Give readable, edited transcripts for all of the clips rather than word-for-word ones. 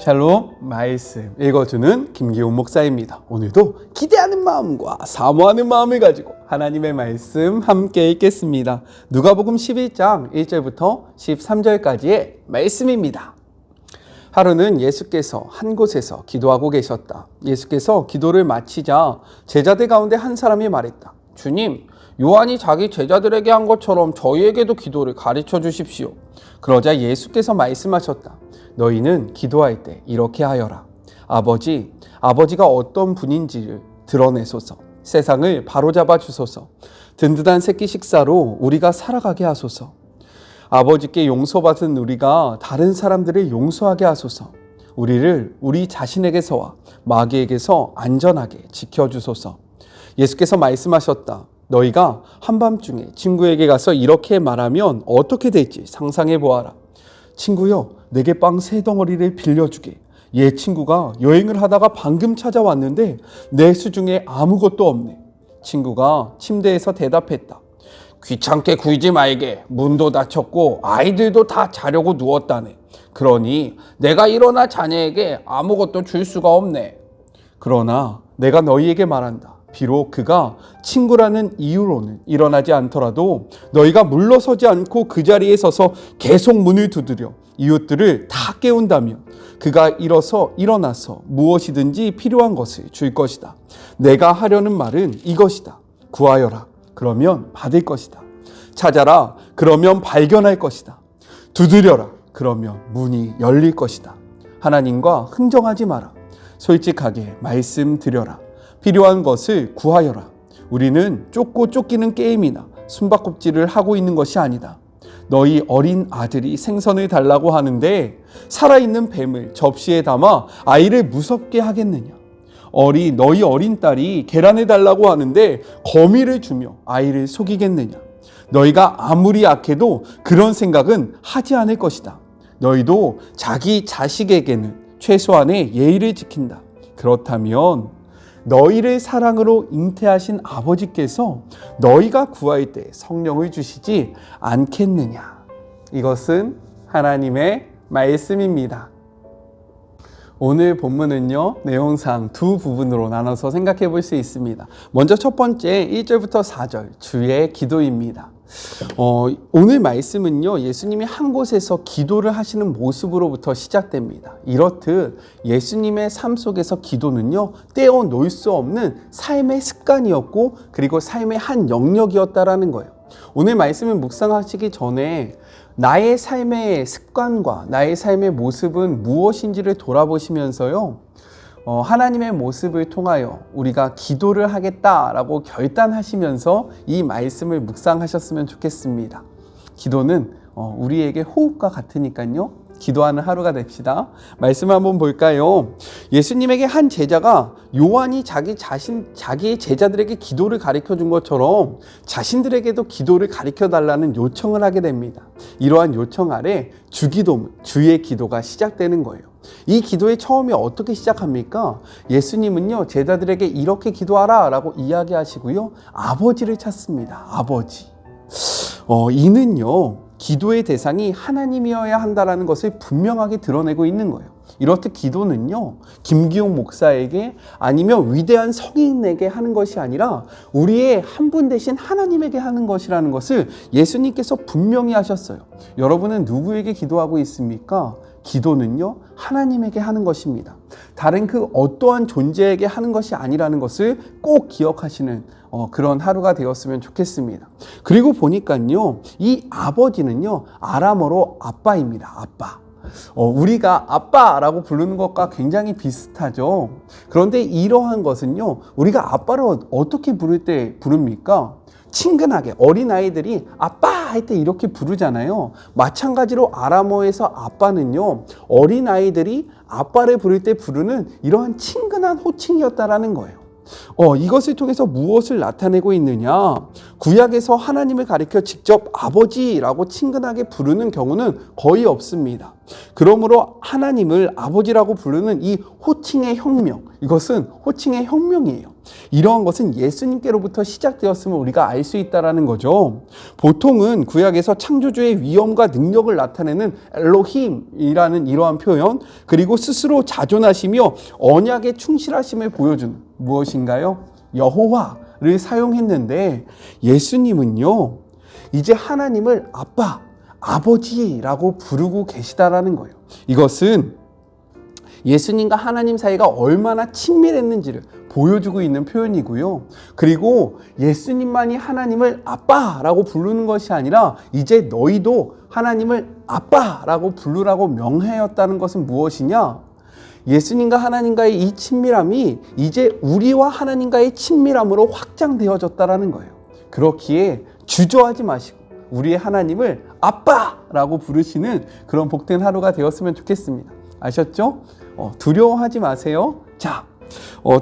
샬롬 말씀 읽어주는 김기훈 목사입니다. 오늘도 기대하는 마음과 사모하는 마음을 가지고 하나님의 말씀 함께 읽겠습니다. 누가복음 11장 1절부터 13절까지의 말씀입니다. 하루는 예수께서 한 곳에서 기도하고 계셨다. 예수께서 기도를 마치자 제자들 가운데 한 사람이 말했다. 주님, 요한이 자기 제자들에게 한 것처럼 저희에게도 기도를 가르쳐 주십시오. 그러자 예수께서 말씀하셨다. 너희는 기도할 때 이렇게 하여라. 아버지가 어떤 분인지를 드러내소서. 세상을 바로잡아 주소서. 든든한 새끼 식사로 우리가 살아가게 하소서. 아버지께 용서받은 우리가 다른 사람들을 용서하게 하소서. 우리를 우리 자신에게서와 마귀에게서 안전하게 지켜주소서. 예수께서 말씀하셨다. 너희가 한밤중에 친구에게 가서 이렇게 말하면 어떻게 될지 상상해 보아라. 친구여, 내게 빵 3덩어리를 빌려주게. 얘 친구가 여행을 하다가 방금 찾아왔는데 내 수중에 아무것도 없네. 친구가 침대에서 대답했다. 귀찮게 굴지 말게. 문도 닫혔고 아이들도 다 자려고 누웠다네. 그러니 내가 일어나 자네에게 아무것도 줄 수가 없네. 그러나 내가 너희에게 말한다. 비록 그가 친구라는 이유로는 일어나지 않더라도 너희가 물러서지 않고 그 자리에 서서 계속 문을 두드려 이웃들을 다 깨운다면 그가 일어나서 무엇이든지 필요한 것을 줄 것이다. 내가 하려는 말은 이것이다. 구하여라. 그러면 받을 것이다. 찾아라. 그러면 발견할 것이다. 두드려라. 그러면 문이 열릴 것이다. 하나님과 흥정하지 마라. 솔직하게 말씀드려라. 필요한 것을 구하여라. 우리는 쫓고 쫓기는 게임이나 숨바꼭질을 하고 있는 것이 아니다. 너희 어린 아들이 생선을 달라고 하는데 살아있는 뱀을 접시에 담아 아이를 무섭게 하겠느냐? 너희 어린 딸이 계란을 달라고 하는데 거미를 주며 아이를 속이겠느냐? 너희가 아무리 악해도 그런 생각은 하지 않을 것이다. 너희도 자기 자식에게는 최소한의 예의를 지킨다. 그렇다면 너희를 사랑으로 잉태하신 아버지께서 너희가 구할 때 성령을 주시지 않겠느냐. 이것은 하나님의 말씀입니다. 오늘 본문은요, 내용상 두 부분으로 나눠서 생각해 볼 수 있습니다. 먼저 첫 번째 1절부터 4절 주의 기도입니다. 오늘 말씀은요, 예수님이 한 곳에서 기도를 하시는 모습으로부터 시작됩니다. 이렇듯 예수님의 삶 속에서 기도는요, 떼어놓을 수 없는 삶의 습관이었고, 그리고 삶의 한 영역이었다라는 거예요. 오늘 말씀을 묵상하시기 전에 나의 삶의 습관과 나의 삶의 모습은 무엇인지를 돌아보시면서요, 하나님의 모습을 통하여 우리가 기도를 하겠다라고 결단하시면서 이 말씀을 묵상하셨으면 좋겠습니다. 기도는 우리에게 호흡과 같으니까요. 기도하는 하루가 됩시다. 말씀 한번 볼까요? 예수님에게 한 제자가 요한이 자기의 제자들에게 기도를 가르쳐 준 것처럼 자신들에게도 기도를 가르쳐 달라는 요청을 하게 됩니다. 이러한 요청 아래 주기도문, 주의 기도가 시작되는 거예요. 이 기도의 처음이 어떻게 시작합니까? 예수님은요, 제자들에게 이렇게 기도하라 라고 이야기하시고요, 아버지를 찾습니다. 아버지. 이는요, 기도의 대상이 하나님이어야 한다는 것을 분명하게 드러내고 있는 거예요. 이렇듯 기도는요, 김기용 목사에게 아니면 위대한 성인에게 하는 것이 아니라 우리의 한 분 대신 하나님에게 하는 것이라는 것을 예수님께서 분명히 하셨어요. 여러분은 누구에게 기도하고 있습니까? 기도는요, 하나님에게 하는 것입니다. 다른 그 어떠한 존재에게 하는 것이 아니라는 것을 꼭 기억하시는 그런 하루가 되었으면 좋겠습니다. 그리고 보니까요, 이 아버지는요, 아람어로 아빠입니다. 아빠. 우리가 아빠라고 부르는 것과 굉장히 비슷하죠. 그런데 이러한 것은요, 우리가 아빠를 어떻게 부를 때 부릅니까? 친근하게 어린아이들이 아빠 할 때 이렇게 부르잖아요. 마찬가지로 아람어에서 아빠는요, 어린아이들이 아빠를 부를 때 부르는 이러한 친근한 호칭이었다라는 거예요. 이것을 통해서 무엇을 나타내고 있느냐? 구약에서 하나님을 가리켜 직접 아버지라고 친근하게 부르는 경우는 거의 없습니다. 그러므로 하나님을 아버지라고 부르는 이 호칭의 혁명, 이것은 호칭의 혁명이에요. 이러한 것은 예수님께로부터 시작되었음을 우리가 알 수 있다는 거죠. 보통은 구약에서 창조주의 위엄과 능력을 나타내는 엘로힘이라는 이러한 표현, 그리고 스스로 자존하시며 언약에 충실하심을 보여주는 무엇인가요? 여호와를 사용했는데, 예수님은요 이제 하나님을 아빠, 아버지라고 부르고 계시다라는 거예요. 이것은 예수님과 하나님 사이가 얼마나 친밀했는지를 보여주고 있는 표현이고요. 그리고 예수님만이 하나님을 아빠라고 부르는 것이 아니라 이제 너희도 하나님을 아빠라고 부르라고 명하였다는 것은 무엇이냐? 예수님과 하나님과의 이 친밀함이 이제 우리와 하나님과의 친밀함으로 확장되어졌다는 거예요. 그렇기에 주저하지 마시고 우리의 하나님을 아빠라고 부르시는 그런 복된 하루가 되었으면 좋겠습니다. 아셨죠? 두려워하지 마세요. 자,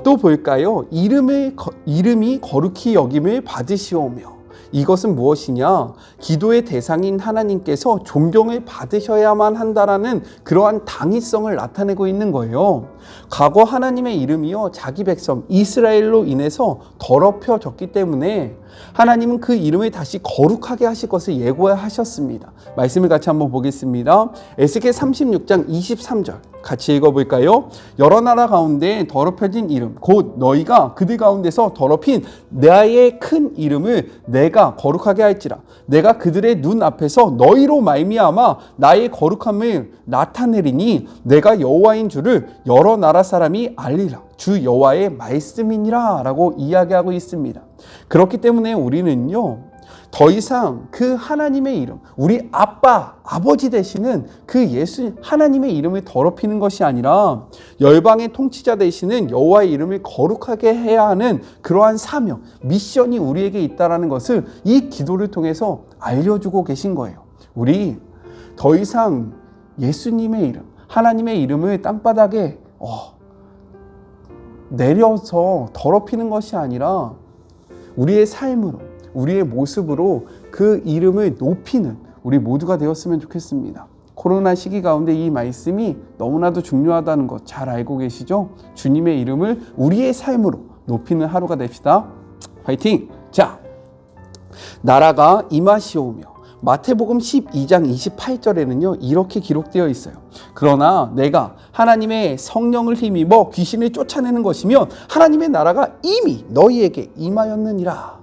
또 볼까요? 이름이 거룩히 여김을 받으시오며. 이것은 무엇이냐? 기도의 대상인 하나님께서 존경을 받으셔야만 한다라는 그러한 당위성을 나타내고 있는 거예요. 과거 하나님의 이름이요 자기 백성 이스라엘로 인해서 더럽혀졌기 때문에 하나님은 그 이름을 다시 거룩하게 하실 것을 예고하셨습니다. 말씀을 같이 한번 보겠습니다. 에스겔 36장 23절 같이 읽어볼까요? 여러 나라 가운데 더럽혀진 이름 곧 너희가 그들 가운데서 더럽힌 나의 큰 이름을 내가 거룩하게 할지라. 내가 그들의 눈 앞에서 너희로 말미암아 나의 거룩함을 나타내리니 내가 여호와인 줄을 여러 나라 사람이 알리라. 주 여호와의 말씀이니라 라고 이야기하고 있습니다. 그렇기 때문에 우리는요 더 이상 그 하나님의 이름, 우리 아빠, 아버지 되시는 그 예수 하나님의 이름을 더럽히는 것이 아니라 열방의 통치자 되시는 여호와의 이름을 거룩하게 해야 하는 그러한 사명, 미션이 우리에게 있다는 것을 이 기도를 통해서 알려주고 계신 거예요. 우리 더 이상 예수님의 이름, 하나님의 이름을 땅바닥에 내려서 더럽히는 것이 아니라 우리의 삶으로, 우리의 모습으로 그 이름을 높이는 우리 모두가 되었으면 좋겠습니다. 코로나 시기 가운데 이 말씀이 너무나도 중요하다는 것 잘 알고 계시죠? 주님의 이름을 우리의 삶으로 높이는 하루가 됩시다. 화이팅! 자, 나라가 임하시오며. 마태복음 12장 28절에는요 이렇게 기록되어 있어요. 그러나 내가 하나님의 성령을 힘입어 귀신을 쫓아내는 것이면 하나님의 나라가 이미 너희에게 임하였느니라.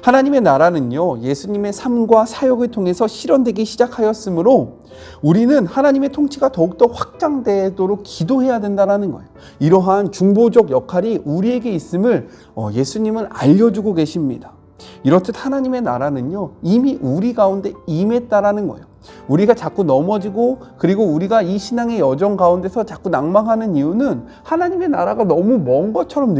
하나님의 나라는요 예수님의 삶과 사역을 통해서 실현되기 시작하였으므로 우리는 하나님의 통치가 더욱더 확장되도록 기도해야 된다는 거예요. 이러한 중보적 역할이 우리에게 있음을 예수님은 알려주고 계십니다. 이렇듯 하나님의 나라는요 이미 우리 가운데 임했다라는 거예요. 우리가 자꾸 넘어지고 그리고 우리가 이 신앙의 여정 가운데서 자꾸 낭망하는 이유는 하나님의 나라가 너무 먼 것처럼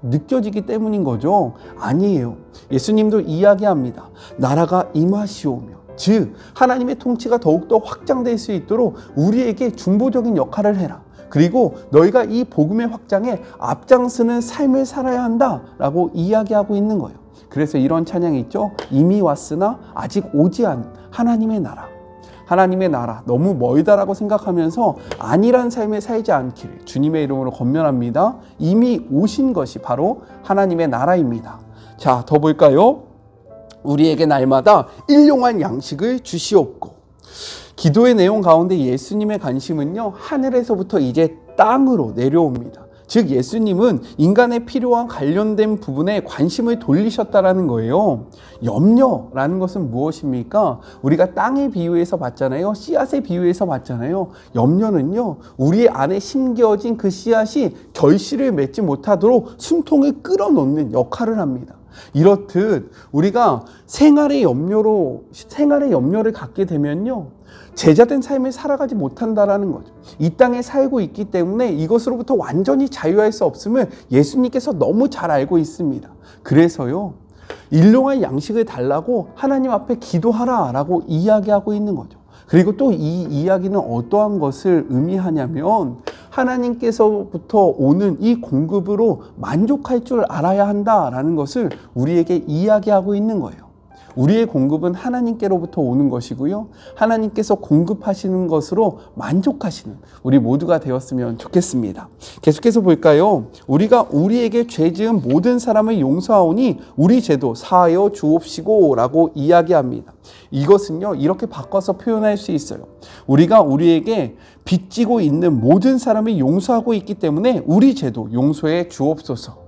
느껴지기 때문인 거죠. 아니에요. 예수님도 이야기합니다. 나라가 임하시오며, 즉 하나님의 통치가 더욱더 확장될 수 있도록 우리에게 중보적인 역할을 해라. 그리고 너희가 이 복음의 확장에 앞장서는 삶을 살아야 한다라고 이야기하고 있는 거예요. 그래서 이런 찬양이 있죠. 이미 왔으나 아직 오지 않은 하나님의 나라. 하나님의 나라 너무 멀다라고 생각하면서 안일한 삶을 살지 않기를 주님의 이름으로 권면합니다. 이미 오신 것이 바로 하나님의 나라입니다. 자, 더 볼까요? 우리에게 날마다 일용할 양식을 주시옵고. 기도의 내용 가운데 예수님의 관심은요 하늘에서부터 이제 땅으로 내려옵니다. 즉 예수님은 인간의 필요와 관련된 부분에 관심을 돌리셨다라는 거예요. 염려라는 것은 무엇입니까? 우리가 땅에 비유해서 봤잖아요. 씨앗에 비유해서 봤잖아요. 염려는요 우리 안에 심겨진 그 씨앗이 결실을 맺지 못하도록 숨통을 끌어놓는 역할을 합니다. 이렇듯 우리가 생활의 염려를 갖게 되면요 제자된 삶을 살아가지 못한다라는 거죠. 이 땅에 살고 있기 때문에 이것으로부터 완전히 자유할 수 없음을 예수님께서 너무 잘 알고 있습니다. 그래서요 일용할 양식을 달라고 하나님 앞에 기도하라라고 이야기하고 있는 거죠. 그리고 또 이 이야기는 어떠한 것을 의미하냐면 하나님께서부터 오는 이 공급으로 만족할 줄 알아야 한다라는 것을 우리에게 이야기하고 있는 거예요. 우리의 공급은 하나님께로부터 오는 것이고요. 하나님께서 공급하시는 것으로 만족하시는 우리 모두가 되었으면 좋겠습니다. 계속해서 볼까요? 우리가 우리에게 죄 지은 모든 사람을 용서하오니 우리 죄도 사하여 주옵시고 라고 이야기합니다. 이것은요, 이렇게 바꿔서 표현할 수 있어요. 우리가 우리에게 빚지고 있는 모든 사람을 용서하고 있기 때문에 우리 죄도 용서해 주옵소서.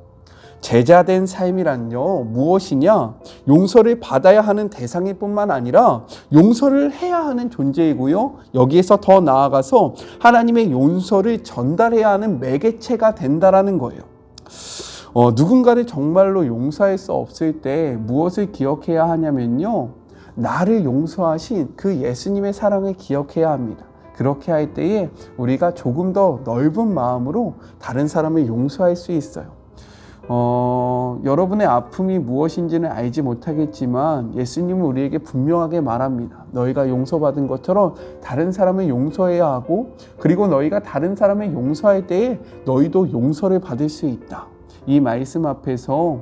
제자된 삶이란요, 무엇이냐? 용서를 받아야 하는 대상일 뿐만 아니라 용서를 해야 하는 존재이고요. 여기에서 더 나아가서 하나님의 용서를 전달해야 하는 매개체가 된다라는 거예요. 누군가를 정말로 용서할 수 없을 때 무엇을 기억해야 하냐면요, 나를 용서하신 그 예수님의 사랑을 기억해야 합니다. 그렇게 할 때에 우리가 조금 더 넓은 마음으로 다른 사람을 용서할 수 있어요. 여러분의 아픔이 무엇인지는 알지 못하겠지만 예수님은 우리에게 분명하게 말합니다. 너희가 용서받은 것처럼 다른 사람을 용서해야 하고, 그리고 너희가 다른 사람을 용서할 때에 너희도 용서를 받을 수 있다. 이 말씀 앞에서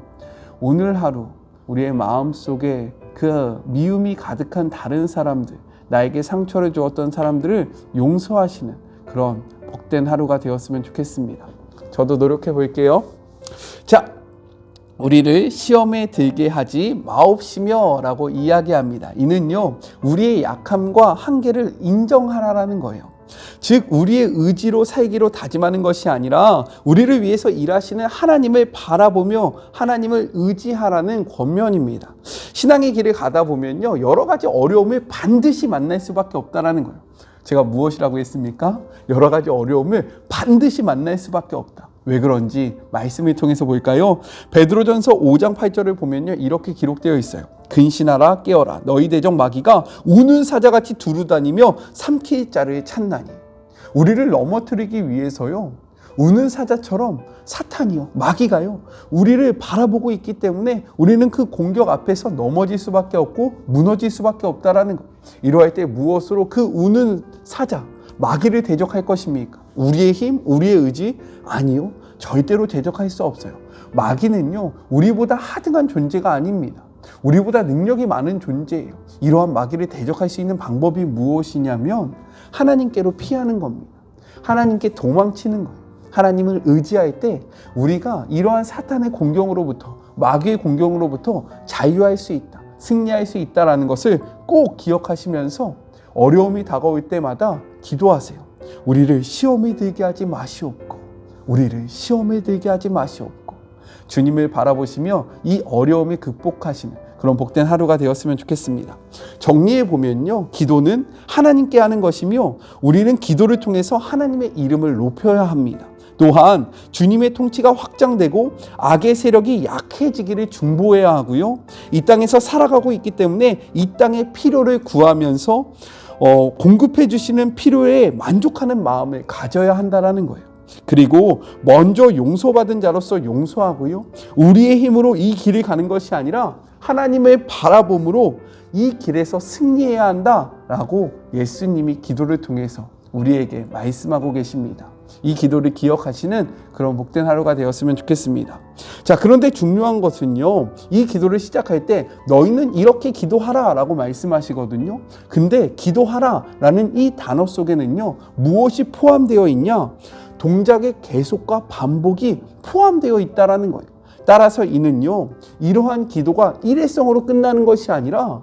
오늘 하루 우리의 마음속에 그 미움이 가득한 다른 사람들, 나에게 상처를 주었던 사람들을 용서하시는 그런 복된 하루가 되었으면 좋겠습니다. 저도 노력해 볼게요. 자, 우리를 시험에 들게 하지 마옵시며 라고 이야기합니다. 이는요, 우리의 약함과 한계를 인정하라는 거예요. 즉, 우리의 의지로 살기로 다짐하는 것이 아니라 우리를 위해서 일하시는 하나님을 바라보며 하나님을 의지하라는 권면입니다. 신앙의 길을 가다 보면요, 여러 가지 어려움을 반드시 만날 수밖에 없다라는 거예요. 제가 무엇이라고 했습니까? 여러 가지 어려움을 반드시 만날 수밖에 없다. 왜 그런지 말씀을 통해서 볼까요? 베드로전서 5장 8절을 보면요, 이렇게 기록되어 있어요. 근신하라, 깨어라. 너희 대적 마귀가 우는 사자같이 두루다니며 삼킬 자를 찾나니. 우리를 넘어뜨리기 위해서요, 우는 사자처럼 사탄이요, 마귀가요, 우리를 바라보고 있기 때문에 우리는 그 공격 앞에서 넘어질 수밖에 없고 무너질 수밖에 없다라는 것. 이러할 때 무엇으로 그 우는 사자, 마귀를 대적할 것입니까? 우리의 힘, 우리의 의지? 아니요, 절대로 대적할 수 없어요. 마귀는요, 우리보다 하등한 존재가 아닙니다. 우리보다 능력이 많은 존재예요. 이러한 마귀를 대적할 수 있는 방법이 무엇이냐면 하나님께로 피하는 겁니다. 하나님께 도망치는 거예요. 하나님을 의지할 때 우리가 이러한 사탄의 공격으로부터, 마귀의 공격으로부터 자유할 수 있다, 승리할 수 있다는 것을 꼭 기억하시면서 어려움이 다가올 때마다 기도하세요. 우리를 시험에 들게 하지 마시옵고, 우리를 시험에 들게 하지 마시옵고, 주님을 바라보시며 이 어려움을 극복하시는 그런 복된 하루가 되었으면 좋겠습니다. 정리해 보면요, 기도는 하나님께 하는 것이며 우리는 기도를 통해서 하나님의 이름을 높여야 합니다. 또한 주님의 통치가 확장되고 악의 세력이 약해지기를 중보해야 하고요, 이 땅에서 살아가고 있기 때문에 이 땅의 필요를 구하면서 공급해 주시는 필요에 만족하는 마음을 가져야 한다라는 거예요. 그리고 먼저 용서받은 자로서 용서하고요, 우리의 힘으로 이 길을 가는 것이 아니라 하나님을 바라봄으로 이 길에서 승리해야 한다라고 예수님이 기도를 통해서 우리에게 말씀하고 계십니다. 이 기도를 기억하시는 그런 복된 하루가 되었으면 좋겠습니다. 자, 그런데 중요한 것은요, 이 기도를 시작할 때 너희는 이렇게 기도하라 라고 말씀하시거든요. 근데 기도하라 라는 이 단어 속에는요, 무엇이 포함되어 있냐? 동작의 계속과 반복이 포함되어 있다라는 거예요. 따라서 이는요, 이러한 기도가 일회성으로 끝나는 것이 아니라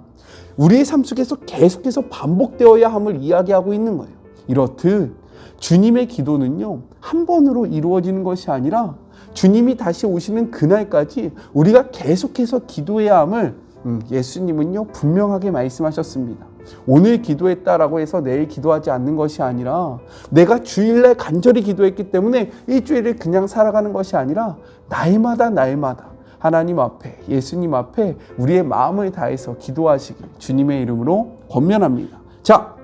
우리의 삶 속에서 계속해서 반복되어야 함을 이야기하고 있는 거예요. 이렇듯 주님의 기도는요, 한 번으로 이루어지는 것이 아니라 주님이 다시 오시는 그날까지 우리가 계속해서 기도해야 함을 예수님은요, 분명하게 말씀하셨습니다. 오늘 기도했다라고 해서 내일 기도하지 않는 것이 아니라, 내가 주일날 간절히 기도했기 때문에 일주일을 그냥 살아가는 것이 아니라 날마다 하나님 앞에, 예수님 앞에 우리의 마음을 다해서 기도하시길 주님의 이름으로 권면합니다. 자,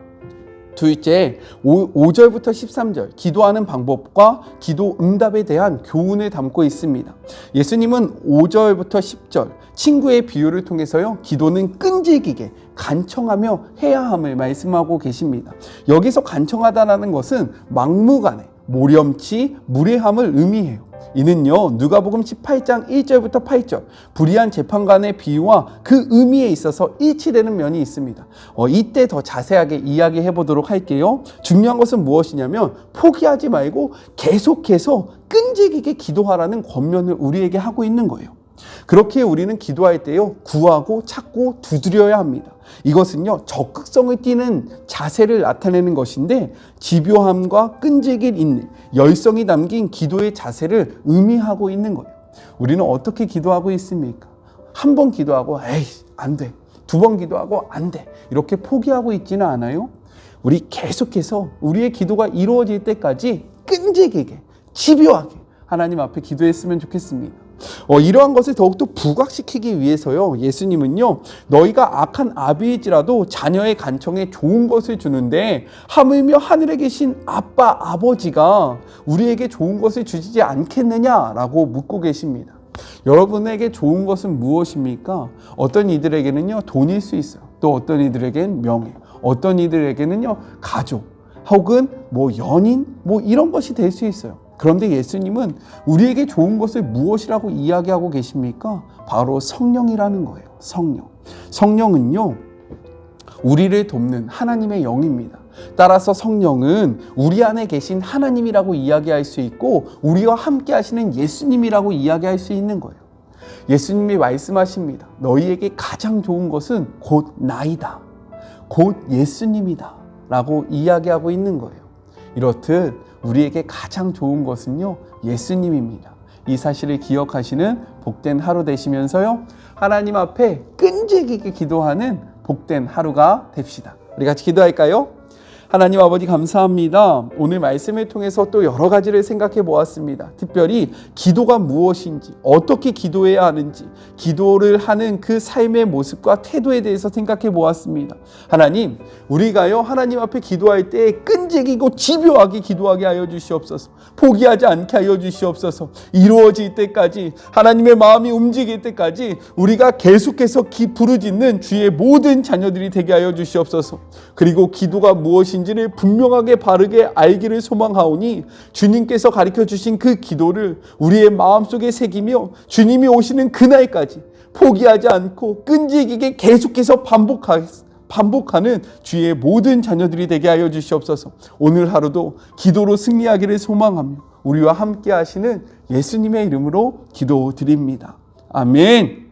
둘째, 5절부터 13절 기도하는 방법과 기도 응답에 대한 교훈을 담고 있습니다. 예수님은 5절부터 10절 친구의 비유를 통해서요, 기도는 끈질기게 간청하며 해야 함을 말씀하고 계십니다. 여기서 간청하다라는 것은 막무가내, 모렴치, 무례함을 의미해요. 이는요, 누가복음 18장 1절부터 8절 불의한 재판관의 비유와 그 의미에 있어서 일치되는 면이 있습니다. 이때 더 자세하게 이야기해 보도록 할게요. 중요한 것은 무엇이냐면 포기하지 말고 계속해서 끈질기게 기도하라는 권면을 우리에게 하고 있는 거예요. 그렇게 우리는 기도할 때요, 구하고 찾고 두드려야 합니다. 이것은요, 적극성을 띠는 자세를 나타내는 것인데 집요함과 끈질긴 인내, 열성이 담긴 기도의 자세를 의미하고 있는 거예요. 우리는 어떻게 기도하고 있습니까? 한 번 기도하고 에이 안 돼, 두 번 기도하고 안 돼, 이렇게 포기하고 있지는 않아요. 우리 계속해서 우리의 기도가 이루어질 때까지 끈질기게 집요하게 하나님 앞에 기도했으면 좋겠습니다. 이러한 것을 더욱더 부각시키기 위해서요, 예수님은요, 너희가 악한 아비일지라도 자녀의 간청에 좋은 것을 주는데 하물며 하늘에 계신 아빠 아버지가 우리에게 좋은 것을 주시지 않겠느냐라고 묻고 계십니다. 여러분에게 좋은 것은 무엇입니까? 어떤 이들에게는요, 돈일 수 있어요. 또 어떤 이들에게는 명예, 어떤 이들에게는요, 가족, 혹은 연인, 이런 것이 될 수 있어요. 그런데 예수님은 우리에게 좋은 것을 무엇이라고 이야기하고 계십니까? 바로 성령이라는 거예요. 성령. 성령은요, 우리를 돕는 하나님의 영입니다. 따라서 성령은 우리 안에 계신 하나님이라고 이야기할 수 있고 우리와 함께 하시는 예수님이라고 이야기할 수 있는 거예요. 예수님이 말씀하십니다. 너희에게 가장 좋은 것은 곧 나이다, 곧 예수님이다 라고 이야기하고 있는 거예요. 이렇듯 우리에게 가장 좋은 것은요, 예수님입니다. 이 사실을 기억하시는 복된 하루 되시면서요, 하나님 앞에 끈질기게 기도하는 복된 하루가 됩시다. 우리 같이 기도할까요? 하나님 아버지 감사합니다. 오늘 말씀을 통해서 또 여러 가지를 생각해 보았습니다. 특별히 기도가 무엇인지, 어떻게 기도해야 하는지, 기도를 하는 그 삶의 모습과 태도에 대해서 생각해 보았습니다. 하나님, 우리가요, 하나님 앞에 기도할 때 끈질기고 집요하게 기도하게 하여 주시옵소서. 포기하지 않게 하여 주시옵소서. 이루어질 때까지, 하나님의 마음이 움직일 때까지 우리가 계속해서 부르짖는 주의 모든 자녀들이 되게 하여 주시옵소서. 그리고 기도가 무엇인지를 분명하게 바르게 알기를 소망하오니 주님께서 가르쳐 주신 그 기도를 우리의 마음속에 새기며 주님이 오시는 그날까지 포기하지 않고 끈질기게 계속해서 반복하는 주의 모든 자녀들이 되게 하여 주시옵소서. 오늘 하루도 기도로 승리하기를 소망하며 우리와 함께 하시는 예수님의 이름으로 기도드립니다. 아멘.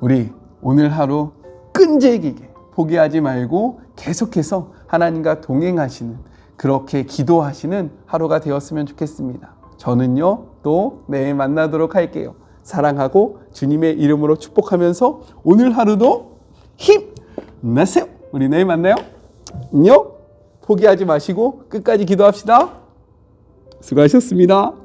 우리 오늘 하루 끈질기게 포기하지 말고 계속해서 하나님과 동행하시는, 그렇게 기도하시는 하루가 되었으면 좋겠습니다. 저는요, 또 내일 만나도록 할게요. 사랑하고 주님의 이름으로 축복하면서 오늘 하루도 힘내세요. 우리 내일 만나요. 안녕. 포기하지 마시고 끝까지 기도합시다. 수고하셨습니다.